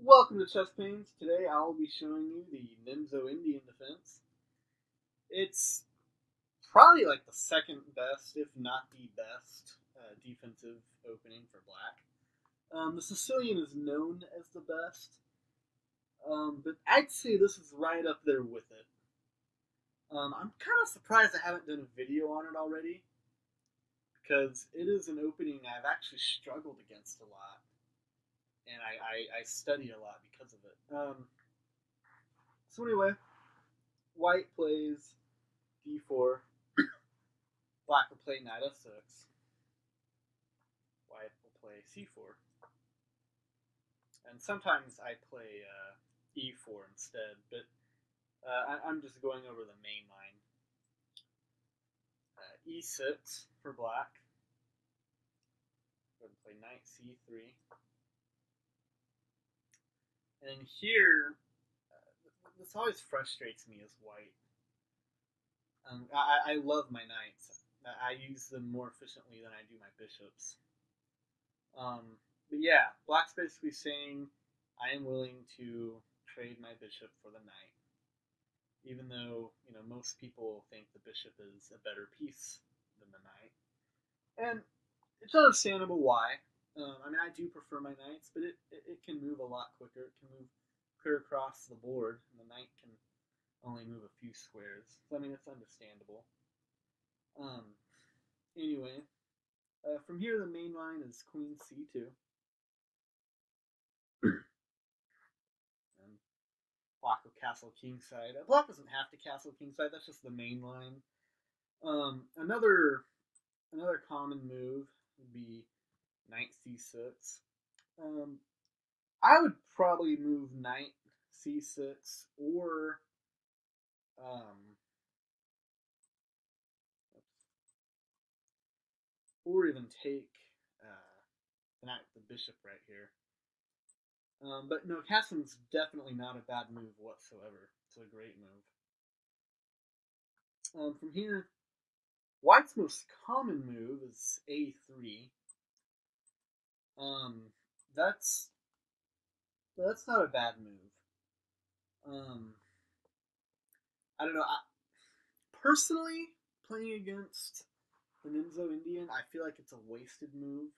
Welcome to Chess Pains. Today I will be showing you the Nizmo-Indian Defense. It's probably like the second best, if not the best, defensive opening for black. The Sicilian is known as the best, but I'd say this is right up there with it. I'm kind of surprised I haven't done a video on it already, because it is an opening I've actually struggled against a lot, and I study a lot because of it. So anyway, White plays d4, black will play knight f6, white will play c4, and sometimes I play e4 instead, but I'm just going over the main line. E6 for black, go ahead and play knight c3, and here, this always frustrates me as white. I love my knights. I use them more efficiently than I do my bishops. But yeah, black's basically saying I am willing to trade my bishop for the knight, even though most people think the bishop is a better piece than the knight, and it's understandable why. I mean, I do prefer my knights, but it can move a lot quicker. It can move clear across the board, and the knight can only move a few squares. So I mean, it's understandable. Um, anyway, from here the main line is queen c2. And black will castle kingside. Black doesn't have to castle kingside. That's just the main line. Another common move would be knight c6. Um, I would probably move knight c6 um, or even take the bishop right here. But no, castling's definitely not a bad move whatsoever. It's a great move. From here, white's most common move is a3. Um, that's not a bad move. I don't know. Personally, playing against the Nizmo-Indian, I feel like it's a wasted move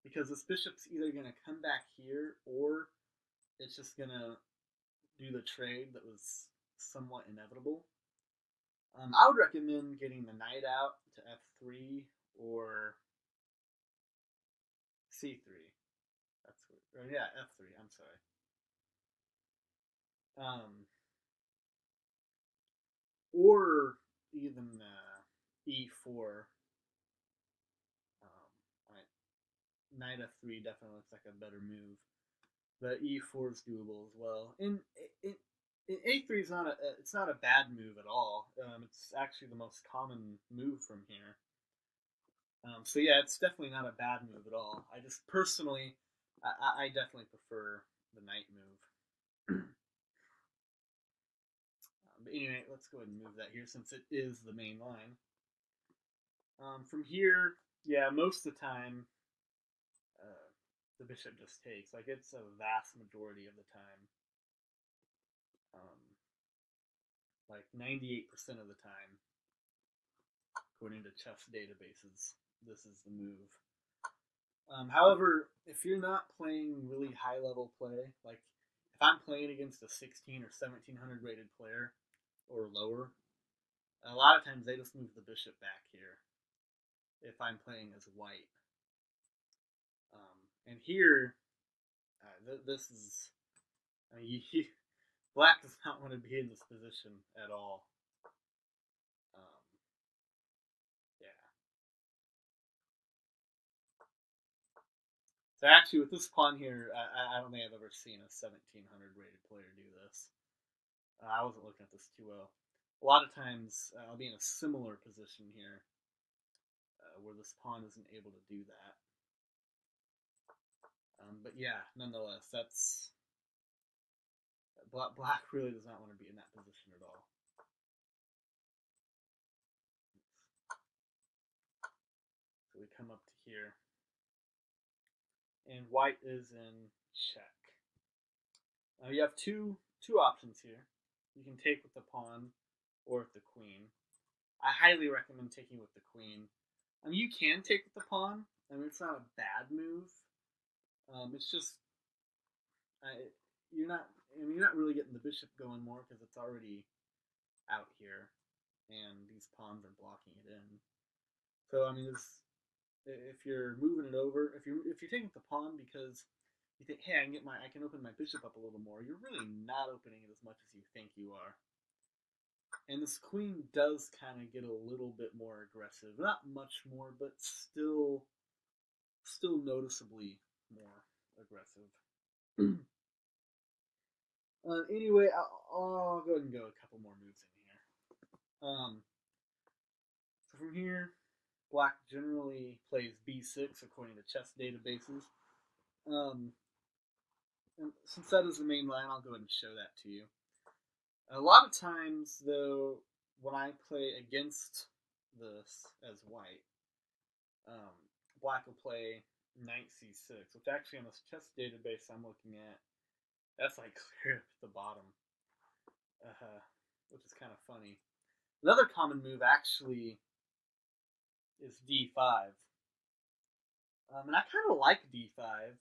because this bishop's either going to come back here or it's just going to do the trade that was somewhat inevitable. I would recommend getting the knight out to f3 or c3. That's what, or yeah, f3. I'm sorry. Or even e4. Right. Knight f3 definitely looks like a better move, but e4 is doable as well. And a3 is not a bad move at all. It's actually the most common move from here. So yeah, it's definitely not a bad move at all. I just personally, I definitely prefer the knight move. But anyway, let's go ahead and move that here since it is the main line. From here, yeah, most of the time, the bishop just takes. Like, it's a vast majority of the time. Um, like 98% of the time, according to chess databases, this is the move. However, if you're not playing really high level play, like if I'm playing against a 16 or 1700 rated player or lower, a lot of times they just move the bishop back here if I'm playing as white. And here, this is, I mean, black does not want to be in this position at all. Um, yeah. So actually, with this pawn here, I don't think I've ever seen a 1700 rated player do this. I wasn't looking at this too well. A lot of times, I'll be in a similar position here, where this pawn isn't able to do that. But yeah, nonetheless, that's black really does not want to be in that position at all. So we come up to here, and white is in check. You have two options here. You can take with the pawn or with the queen. I highly recommend taking with the queen. You can take with the pawn. It's not a bad move. It's just you're not. You're not really getting the bishop going more because it's already out here, and these pawns are blocking it in. So if you're moving it over, if you're taking the pawn because you think, hey, I can open my bishop up a little more, you're really not opening it as much as you think you are. And this queen does kind of get a little bit more aggressive, not much more, but still noticeably more aggressive. Anyway, I'll go ahead and go a couple more moves in here. So from here, Black generally plays b6 according to chess databases. And since that is the main line, I'll go ahead and show that to you. A lot of times, though, when I play against this as white, Black will play knight c6, which actually on this chess database I'm looking at, that's like clear at the bottom, which is kind of funny. Another common move actually is d5. And I kind of like d5.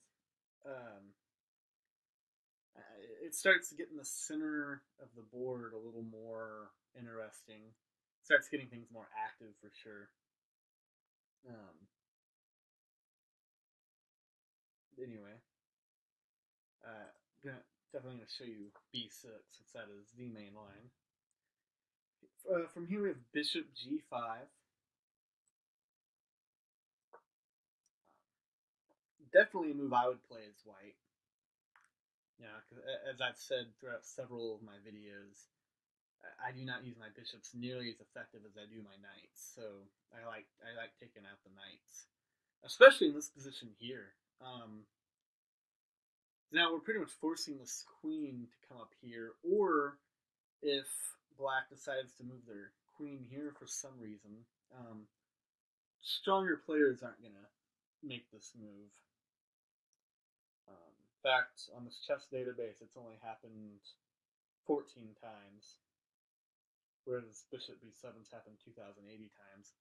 It starts getting the center of the board a little more interesting. It starts getting things more active for sure. Anyway, definitely going to show you b6 since that is the main line. From here we have bishop g5. Definitely a move I would play as white. Yeah, because as I've said throughout several of my videos, I do not use my bishops nearly as effective as I do my knights. So I like taking out the knights, especially in this position here. Now we're pretty much forcing this queen to come up here, or if Black decides to move their queen here for some reason, stronger players aren't gonna make this move. In fact, on this chess database, it's only happened 14 times, whereas bishop b7's happened 2,080 times.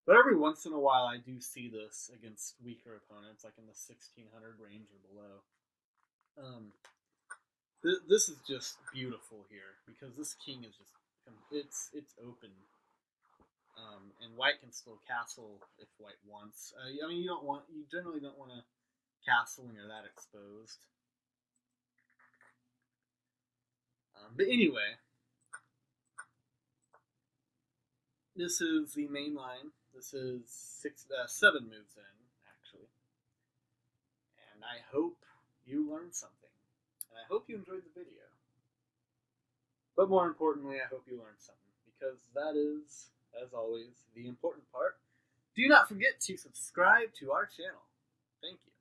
But every once in a while, I do see this against weaker opponents, like in the 1600 range or below. This is just beautiful here because this king is just it's open, and white can still castle if white wants. You generally don't want to castle when you're that exposed. But anyway, this is the main line. This is 7 moves in, actually. And I hope you learned something. And I hope you enjoyed the video. But more importantly, I hope you learned something, because that is, as always, the important part. Do not forget to subscribe to our channel. Thank you.